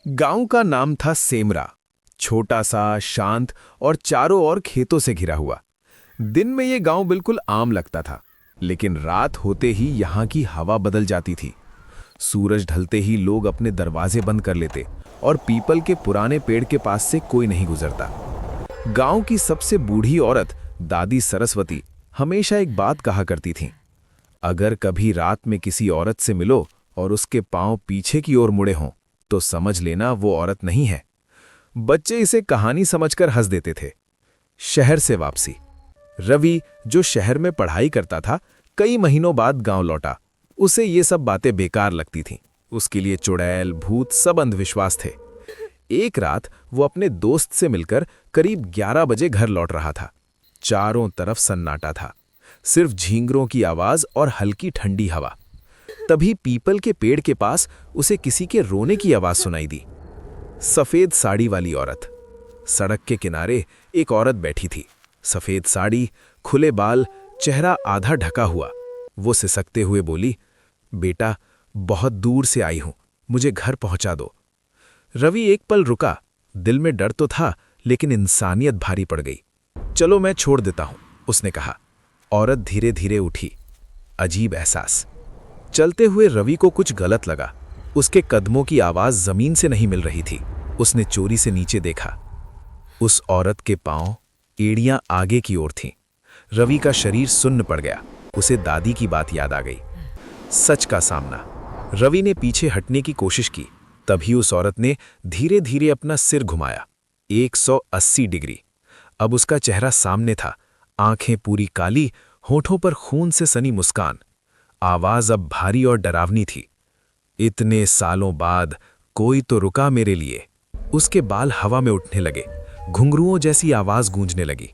गांव का नाम था सेमरा। छोटा सा, शांत और चारों ओर खेतों से घिरा हुआ। दिन में ये गांव बिल्कुल आम लगता था, लेकिन रात होते ही यहाँ की हवा बदल जाती थी। सूरज ढलते ही लोग अपने दरवाजे बंद कर लेते और पीपल के पुराने पेड़ के पास से कोई नहीं गुजरता। गांव की सबसे बूढ़ी औरत दादी सरस्वती हमेशा एक बात कहा करती थीं, अगर कभी रात में किसी औरत से मिलो और उसके पांव पीछे की ओर मुड़े हों तो समझ लेना वो औरत नहीं है। बच्चे इसे कहानी समझकर हंस देते थे। शहर से वापसी। रवि, जो शहर में पढ़ाई करता था, कई महीनों बाद गांव लौटा। उसे ये सब बातें बेकार लगती थीं। उसके लिए चुड़ैल, भूत सब अंधविश्वास थे। एक रात वो अपने दोस्त से मिलकर करीब 11 बजे घर लौट रहा था। चारों तरफ सन्नाटा था, सिर्फ झींगरों की आवाज और हल्की ठंडी हवा। तभी पीपल के पेड़ के पास उसे किसी के रोने की आवाज सुनाई दी। सफेद साड़ी वाली औरत। सड़क के किनारे एक औरत बैठी थी। सफेद साड़ी, खुले बाल, चेहरा आधा ढका हुआ। वो सिसकते हुए बोली, बेटा, बहुत दूर से आई हूं, मुझे घर पहुंचा दो। रवि एक पल रुका। दिल में डर तो था, लेकिन इंसानियत भारी पड़ गई। चलो मैं छोड़ देता हूं, उसने कहा। औरत धीरे धीरे उठी। अजीब एहसास। चलते हुए रवि को कुछ गलत लगा। उसके कदमों की आवाज जमीन से नहीं मिल रही थी। उसने चोरी से नीचे देखा। उस औरत के पांव, एड़ियां आगे की ओर थीं। रवि का शरीर सुन्न पड़ गया। उसे दादी की बात याद आ गई। सच का सामना। रवि ने पीछे हटने की कोशिश की। तभी उस औरत ने धीरे धीरे अपना सिर घुमाया। 180 डिग्री। अब उसका चेहरा सामने था, आंखें पूरी काली, होठों पर खून से सनी मुस्कान। आवाज अब भारी और डरावनी थी। इतने सालों बाद कोई तो रुका मेरे लिए। उसके बाल हवा में उठने लगे। घुंघरुओं जैसी आवाज गूंजने लगी।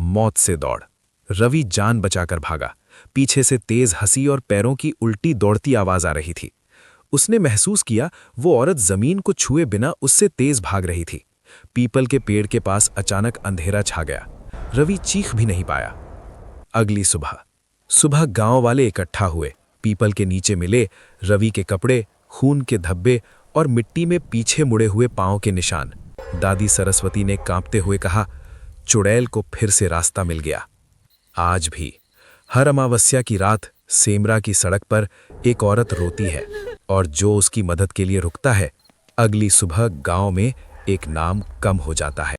मौत से दौड़। रवि जान बचाकर भागा। पीछे से तेज हंसी और पैरों की उल्टी दौड़ती आवाज आ रही थी। उसने महसूस किया वो औरत जमीन को छुए बिना उससे तेज भाग रही थी। पीपल के पेड़ के पास अचानक अंधेरा छा गया। रवि चीख भी नहीं पाया। अगली सुबह गांव वाले इकट्ठा हुए। पीपल के नीचे मिले रवि के कपड़े, खून के धब्बे और मिट्टी में पीछे मुड़े हुए पांव के निशान। दादी सरस्वती ने कांपते हुए कहा, चुड़ैल को फिर से रास्ता मिल गया। आज भी हर अमावस्या की रात सेमरा की सड़क पर एक औरत रोती है, और जो उसकी मदद के लिए रुकता है, अगली सुबह गांव में एक नाम कम हो जाता है।